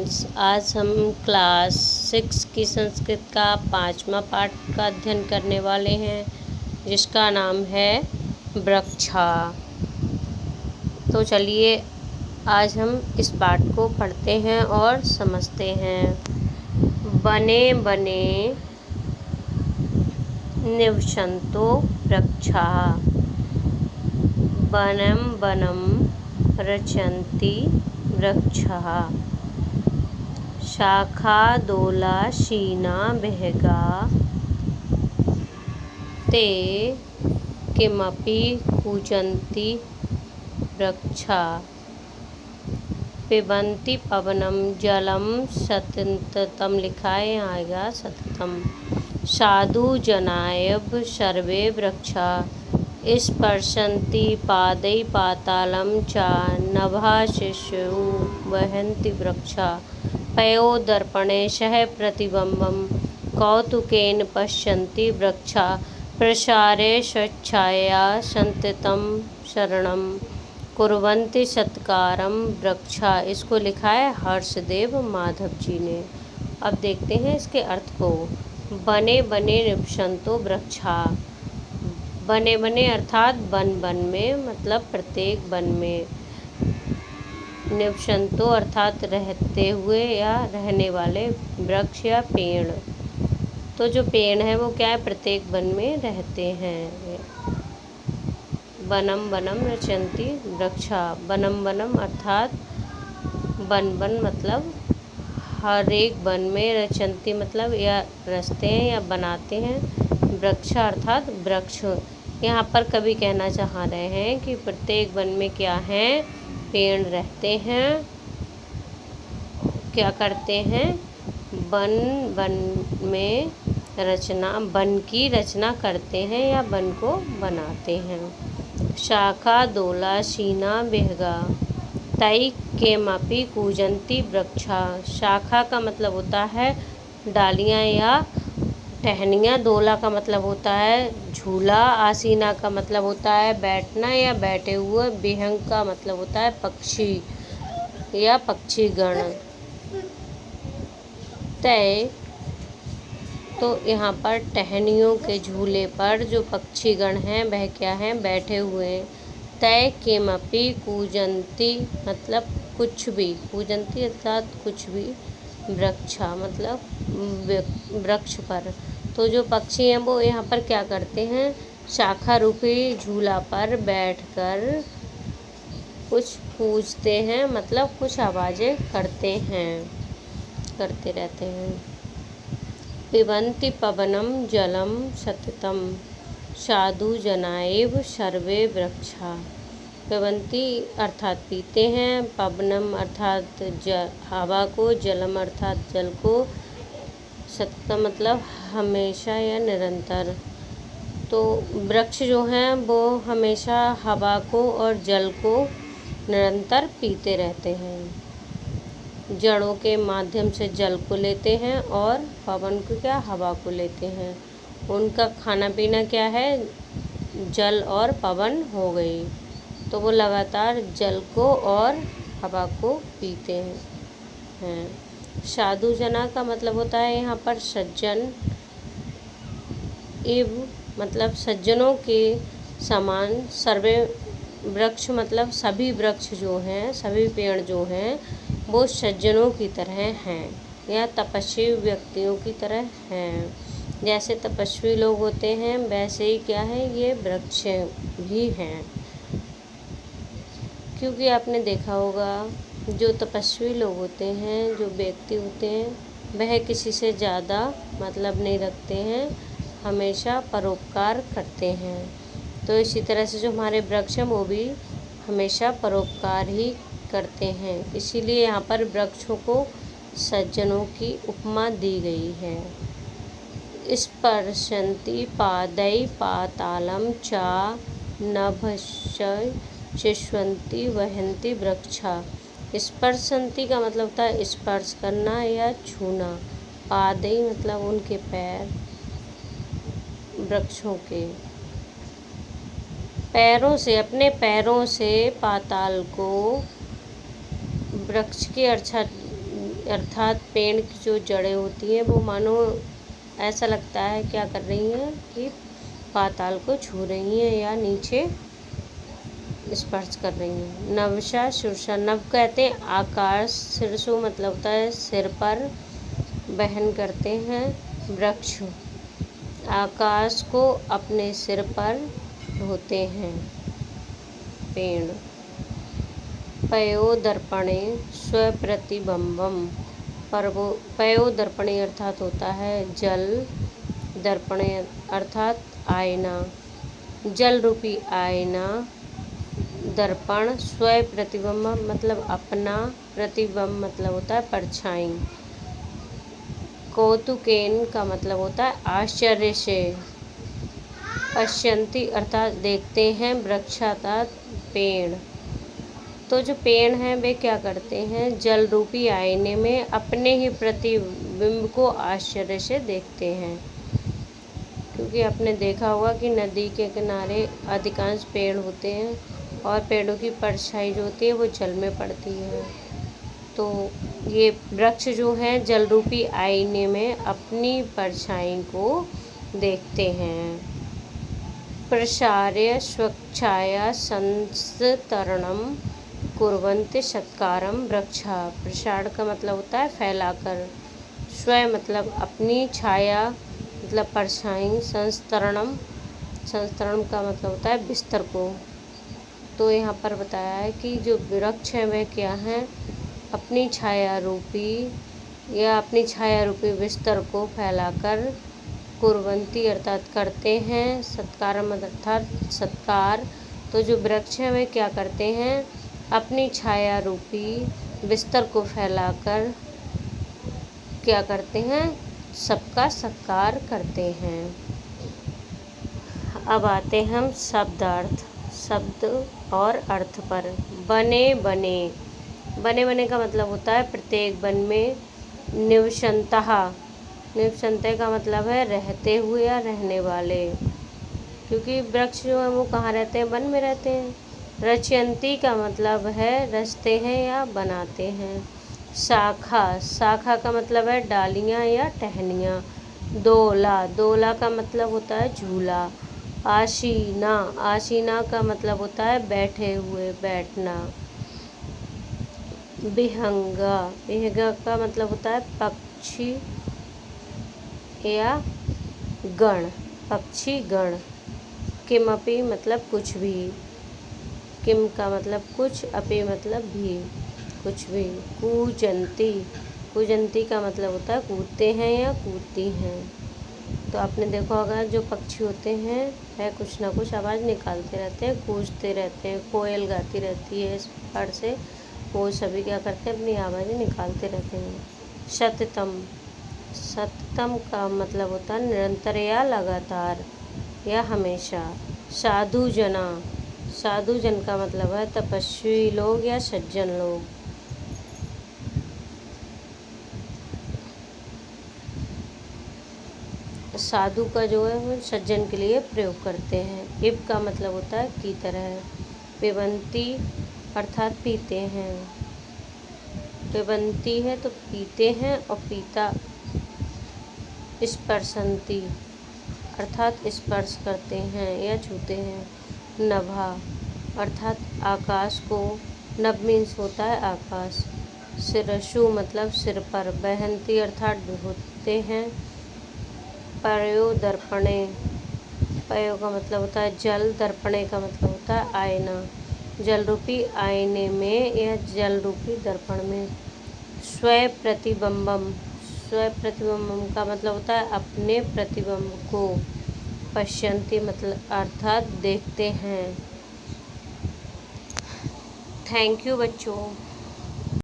Friends, आज हम class 6 की संस्कृत का 5वां पाठ का अध्ययन करने वाले हैं, जिसका नाम है वृक्षा। तो चलिए आज हम इस पाठ को पढ़ते हैं और समझते हैं। बने बने निवसन्तो वृक्षाः, वनं वनं रचन्ति वृक्षाः, शाखादोलाशीना बहगा ते किमपि कूजन्ति वृक्षाः, पिबन्ति पवनं जलं सततं। लिखा है यहाँ आएगा सततम। साधु जनायव सर्वे वृक्षा स्पर्शन्ति पादैः पातालं च नभाशिशु वहन्ति वृक्षा, पयोदर्पणे सह प्रतिबिम्बं कौतुकेन पश्यन्ति वृक्षा, प्रसारे स्वच्छाया संततं शरणं कुर्वन्ति सत्कारं वृक्षा। इसको लिखा है हर्षदेव माधव जी ने। अब देखते हैं इसके अर्थ को। बने बने निवसन्तो वृक्षा, बने बने अर्थात वन वन में, मतलब प्रत्येक वन में। निवसन्तो अर्थात रहते हुए या रहने वाले, वृक्ष या पेड़। तो जो पेड़ है वो क्या है, प्रत्येक वन में रहते हैं। वनम वनम रचन्ति वृक्षा, वनम वनम अर्थात वन वन मतलब हर एक वन में, रचन्ति मतलब या रचते हैं या बनाते हैं, वृक्षा अर्थात वृक्ष। यहाँ पर कवि कहना चाह रहे हैं कि प्रत्येक वन में क्या है, पेड़ रहते हैं, क्या करते हैं, वन वन में रचना, वन की रचना करते हैं या वन को बनाते हैं। शाखा दोलाशीना बहगा तै किमपि कूजन्ति वृक्षा। शाखा का मतलब होता है डालियाँ या टहनियाँ, दोला का मतलब होता है झूला, आसीना का मतलब होता है बैठना या बैठे हुए, विहंग का मतलब होता है पक्षी या पक्षीगण। तय तो यहाँ पर टहनियों के झूले पर जो पक्षीगण हैं वह क्या हैं, बैठे हुए हैं। तय किमपि कूजन्ति मतलब कुछ भी, कूजन्ति अर्थात कुछ भी, वृक्षा मतलब वृक्ष पर। तो जो पक्षी हैं वो यहाँ पर क्या करते हैं, शाखा रूपी झूला पर बैठकर कुछ पूजते हैं, मतलब कुछ आवाज़ें करते हैं, करते रहते हैं। पिबन्ति पवनं जलं सततं साधु जनाएव सर्वे वृक्षा। पिबन्ति अर्थात पीते हैं, पवनम अर्थात हवा को, जलम अर्थात जल को, सततम मतलब हमेशा या निरंतर। तो वृक्ष जो हैं वो हमेशा हवा को और जल को निरंतर पीते रहते हैं। जड़ों के माध्यम से जल को लेते हैं और पवन को क्या, हवा को लेते हैं। उनका खाना पीना क्या है, जल और पवन हो गई। तो वो लगातार जल को और हवा को पीते हैं। साधु जना का मतलब होता है यहाँ पर सज्जन, इव मतलब सज्जनों के समान, सर्वे वृक्ष मतलब सभी वृक्ष जो हैं, सभी पेड़ जो हैं वो सज्जनों की तरह हैं या तपस्वी व्यक्तियों की तरह हैं। जैसे तपस्वी लोग होते हैं वैसे ही क्या है, ये वृक्ष भी हैं। क्योंकि आपने देखा होगा जो तपस्वी लोग होते हैं, जो व्यक्ति होते हैं, वह किसी से ज़्यादा मतलब नहीं रखते हैं, हमेशा परोपकार करते हैं। तो इसी तरह से जो हमारे वृक्ष हैं वो भी हमेशा परोपकार ही करते हैं। इसीलिए यहाँ पर वृक्षों को सज्जनों की उपमा दी गई है। स्पर्शन्ति पादैः पातालं च नभश्च शिश्वन्ति वहन्ति वृक्षा। स्पर्शन्ति का मतलब होता है स्पर्श करना या छूना, पादैः मतलब उनके पैर, वृक्षों के पैरों से, अपने पैरों से पाताल को, वृक्ष के अर्थात अर्थात पेड़ की जो जड़ें होती हैं वो मानो ऐसा लगता है क्या कर रही हैं कि पाताल को छू रही हैं या नीचे स्पर्श कर रही हैं। नवशा शीर्षा, नव कहते हैं आकाश, शीर्षो मतलब होता है सिर पर, वहन करते हैं वृक्ष, आकाश को अपने सिर पर ढोते हैं पेड़। पयोदर्पणे स्वप्रतिबिंबम, पयोदर्पणे अर्थात होता है जल, दर्पणे अर्थात आईना, जल रूपी आईना, दर्पण स्वप्रतिबिंब मतलब अपना, प्रतिबिंब मतलब होता है परछाई। कौतुकेन का मतलब होता है आश्चर्य से। पश्यन्ति अर्थात देखते हैं, वृक्षार्थात पेड़। तो जो पेड़ हैं वे क्या करते हैं, जल रूपी आईने में अपने ही प्रतिबिंब को आश्चर्य से देखते हैं। क्योंकि आपने देखा होगा कि नदी के किनारे अधिकांश पेड़ होते हैं और पेड़ों की परछाई जो होती है वो जल में पड़ती है। तो ये वृक्ष जो हैं जल रूपी आईने में अपनी परछाई को देखते हैं। प्रसार्य स्वच्छाया संस्तरणम कुर्वन्ति सत्कारम वृक्षा, प्रसार का मतलब होता है फैलाकर, स्व मतलब अपनी, छाया मतलब परछाई, संस्तरणम, संस्तरण का मतलब होता है बिस्तर को। तो यहाँ पर बताया है कि जो वृक्ष हैं वह क्या हैं, अपनी छाया रूपी या अपनी छाया रूपी बिस्तर को फैलाकर, कुर्वन्ति अर्थात करते हैं, सत्कारम अर्थात सत्कार। तो जो वृक्ष हैं वे क्या करते हैं, अपनी छाया रूपी बिस्तर को फैलाकर क्या करते हैं, सबका सत्कार करते हैं। अब आते हम शब्दार्थ, शब्द और अर्थ पर। बने बने, बने बने का मतलब होता है प्रत्येक वन में। निवसन्तः, निवसन्ते का मतलब है रहते हुए या रहने वाले, क्योंकि वृक्ष जो है वो कहाँ रहते हैं, वन में रहते हैं। रचयन्ति का मतलब है रचते हैं या बनाते हैं। शाखा, शाखा का मतलब है डालियाँ या टहनियाँ। दोला, दोला का मतलब होता है झूला। आसीना, आसीना का मतलब होता है बैठे हुए, बैठना। विहंगा, विहंगा का मतलब होता है पक्षी या गण, पक्षी गण। किमपि मतलब कुछ भी, किम का मतलब कुछ, अपि मतलब भी, कुछ भी। कूजन्ति, कूजन्ति का मतलब होता है कूदते हैं या कूदती हैं। तो आपने देखा होगा जो पक्षी होते हैं वह कुछ ना कुछ आवाज़ निकालते रहते हैं, कूजते रहते हैं, कोयल गाती रहती है इस प्रकार से, वो सभी क्या करते हैं, अपनी आवाज़ें निकालते रहते हैं। सततम, सततम का मतलब होता है निरंतर या लगातार या हमेशा। साधु जना, साधु जन का मतलब है तपस्वी लोग या सज्जन लोग। साधु का जो है वो सज्जन के लिए प्रयोग करते हैं। इब का मतलब होता है की तरह। पिबन्ति अर्थात पीते हैं, पिबन्ति है तो पीते हैं, और पीता। स्पर्शन्ति अर्थात स्पर्श करते हैं या छूते हैं। नभा अर्थात आकाश को, नभ मीन्स होता है आकाश। शिरशु मतलब सिर पर। बहन्ति अर्थात ढोते हैं। पयोदर्पणे, पयो का मतलब होता है जल, दर्पणे का मतलब होता है आईना, जल रूपी आईने में या जल रूपी दर्पण में। स्वप्रतिबिंबम, स्वप्रतिबिंबम का मतलब होता है अपने प्रतिबिंब को। पश्यन्ति मतलब अर्थात देखते हैं। थैंक यू बच्चों।